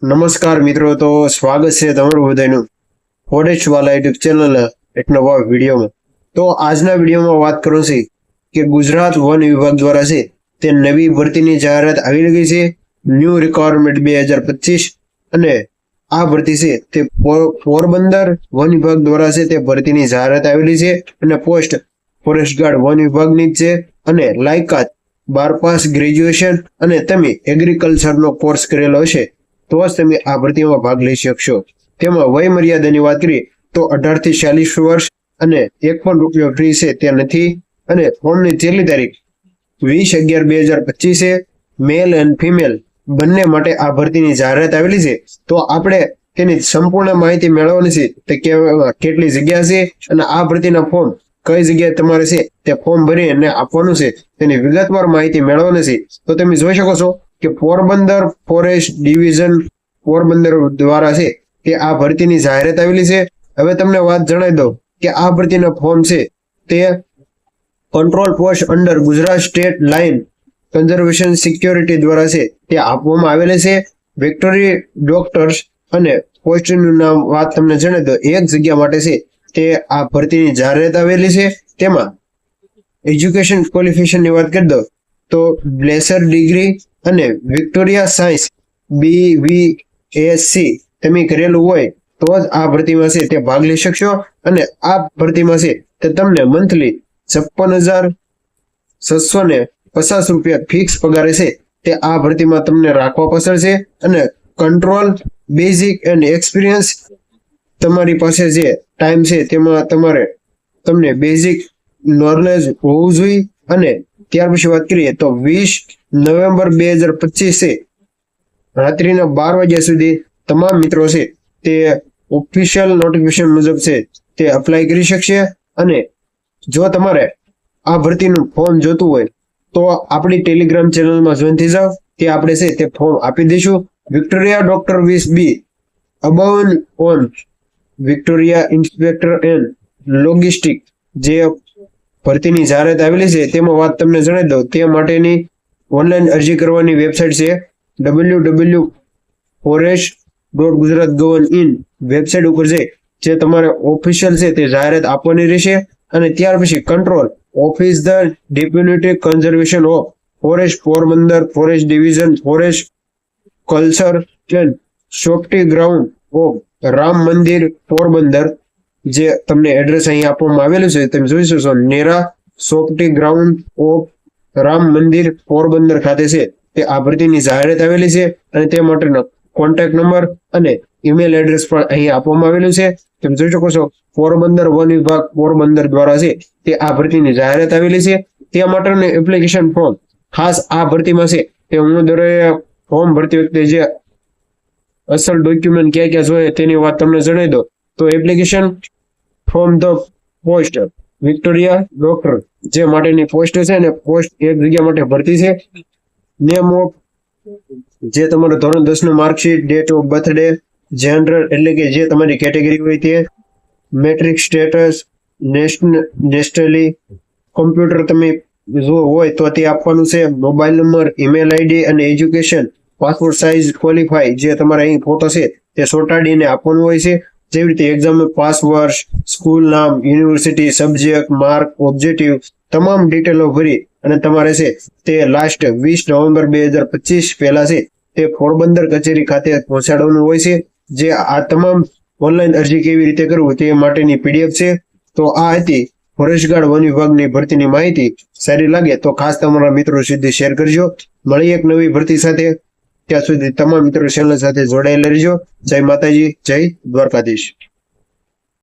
નમસ્કાર મિત્રો, તો સ્વાગત છે તમારું બધાનું ફોરેસ્ટ વાલા યુટ્યુબ ચેનલના એક નવા વિડીયોમાં। તો આજના વિડીયોમાં વાત કરું છે કે ગુજરાત વન વિભાગ દ્વારા છે તે નવી ભરતીની જાહેરાત આવી ગઈ છે, ન્યૂ રિક્વાયરમેન્ટ 2025, અને આ ભરતી છે તે પોરબંદર વન વિભાગ દ્વારા છે તે ભરતીની જાહેરાત આવેલી છે અને પોસ્ટ ફોરેસ્ટ ગાર્ડ વન વિભાગની જ છે અને લાયકાત 12 પાસ ગ્રેજ્યુએશન અને તમે એગ્રીકલ્ચરનો કોર્સ કરેલો હશે તો જ તમે આ ભરતીમાં ભાગ લઈ શકશો। તેમાં વય મર્યાદાની વાત કરીએ તો 18 થી 46 વર્ષ અને ₹1 ફી છે તે નથી, અને ફોર્મની છેલ્લી તારીખ 20/11/2025 છે। મેલ એન્ડ ફિમેલ બંને માટે આ ભરતીની જાહેરાત આવેલી છે। તો આપણે તેની સંપૂર્ણ માહિતી મેળવવાની છે કે કેટલી જગ્યા છે અને આ ભરતીના ફોર્મ કઈ જગ્યાએ તમારે છે તે ફોર્મ ભરી અને આપવાનું છે તેની વિગતવાર માહિતી મેળવવાની છે। તો તમે જોઈ શકો છો કે પોરબંદર ફોરેસ્ટ ડિવિઝન પોરબંદર દ્વારા છે તે આ ભરતીની જાહેરાત આવેલી છે। હવે તમને વાત જણાવી દઉં કે આ ભરતીના ફોર્મ છે તે control post under Gujarat state line conservation security દ્વારા છે તે આપવામાં આવેલી છે। વિક્ટોરી ડોક્ટર્સ અને પોસ્ટનું નામ વાત તમને જણાવી દો, એક જગ્યા માટે છે તે આ ભરતીની જાહેરાત આવેલી છે। તેમાં એજ્યુકેશન ક્વોલિફિકેશનની વાત કરી દો તો બેચલર ડિગ્રી અને વિક્ટોરિયા સાયન્સ BVSc તમે કરેલું હોય તો જ આ ભરતીમાં છે તે ભાગ લઈ શકશો, અને આ ભરતીમાં છે તે તમને મંથલી ₹56,650 ફિક્સ પગારે છે તે આ ભરતીમાં તમને રાખવા પડશે, અને કંટ્રોલ બેઝિક એન્ડ એક્સપિરિયન્સ તમારી પાસે જે ટાઈમ છે તેમાં તમને બેઝિક નોલેજ હોવું જોઈએ। અને ત્યાર પછી વાત કરીએ તો 20 નવેમ્બર 2025 છે રાત્રિના 12 વાગ્યા સુધી તમામ મિત્રો છે તે ઓફિશિયલ નોટિફિકેશન મુજબ છે તે અપ્લાય કરી શકશે। અને જો તમારે આ ભરતીનું ફોર્મ જોતું હોય તો આપણી ટેલિગ્રામ ચેનલમાં જોઈન થઈ જાઓ, તે આપણે છે તે ફોર્મ આપી દઈશું। વિક્ટોરિયા ડોક્ટર વિસ બી અબાઉન ઓન વિક્ટોરિયા ઇન્સ્પેક્ટર એન્ડ લોજિસ્ટિક જે ભરતીની જાહેરાત આવેલી છે તેમાં વાત તમને જણાવી દઉં, તે માટેની ઓનલાઈન અરજી કરવાની વેબસાઇટ છે www.forest.gujarat.gov.in વેબસાઇટ ઉપર જે તમારે ઓફિશિયલ છે તે જાહેરાત આપવાની રહેશે। અને ત્યાર પછી control office the deputy conservation of forest Porbandar forest division forest culture and safety ground of Ram મંદિર પોરબંદર, જે તમને એડ્રેસ અહીં આપવામાં આવેલું છે તમે જોઈ શકો છો, નેરા સેફ્ટી ગ્રાઉન્ડ ઓફ રામ મંદિર પોરબંદર ખાતે છે તે આ ભરતીની જાહેરાત આવેલી છે, અને તે માટેનો કોન્ટેક્ટ નંબર અને ઈમેલ એડ્રેસ પણ અહીં આપવામાં આવેલું છે તમે જોઈ શકો છો। પોરબંદર વન વિભાગ પોરબંદર દ્વારા છે તે આ ભરતીની જાહેરાત આવેલી છે। તે માટેનું એપ્લિકેશન ફોર્મ ખાસ આ ભરતીમાં છે તે ઉમેદવારોએ ફોર્મ ભરતી વખતે જે અસલ ડોક્યુમેન્ટ ક્યાં જોઈએ તેની વાત તમને જણાવી દો તો application from the post Victoria doctor જે માટેની પોસ્ટ છે અને પોસ્ટ એક જગ્યા માટે ભરતી છે। નેમ ઓફ જે તમારું ધોરણ 10 નું marksheet, date of birthday, gender એટલે કે જે તમારી કેટેગરી હોય તે, મેટ્રિક સ્ટેટસ, નેશનલી કોમ્પ્યુટર તમે જો હોય તો તે આપવાનું છે, મોબાઈલ નંબર, ઈમેલ આઈડી અને એજ્યુકેશન પાસપોર્ટ સાઇઝ ક્વોલિફાઈ જે તમારા અહીં ફોટો છે તે ચોંટાડીને આપવાનું હોય છે। જેવી રીતે એક્ઝામ પાસ વર્ષ, સ્કૂલ નામ, યુનિવર્સિટી, સબ્જેક્ટ, માર્ક, ઓબ્જેક્ટિવ તમામ ડિટેલો ભરી અને તમારે છે તે લાસ્ટ 20 નવેમ્બર 2025 પહેલા છે તે પોરબંદર કચેરી ખાતે પહોંચાડવાનું હોય છે। જે આ તમામ ઓનલાઈન અરજી કેવી રીતે કરવું તે માટેની PDF છે। તો આ હતી ફોરેસ્ટ ગાર્ડ વન વિભાગની ભરતીની માહિતી। સારી લાગે તો ખાસ તમારા મિત્રો સુધી શેર કરજો। મળી એક નવી ભરતી સાથે, ત્યાં સુધી તમામ મિત્રો ચેનલ સાથે જોડાયેલા રહેજો। જય માતાજી, જય દ્વારકાધીશ।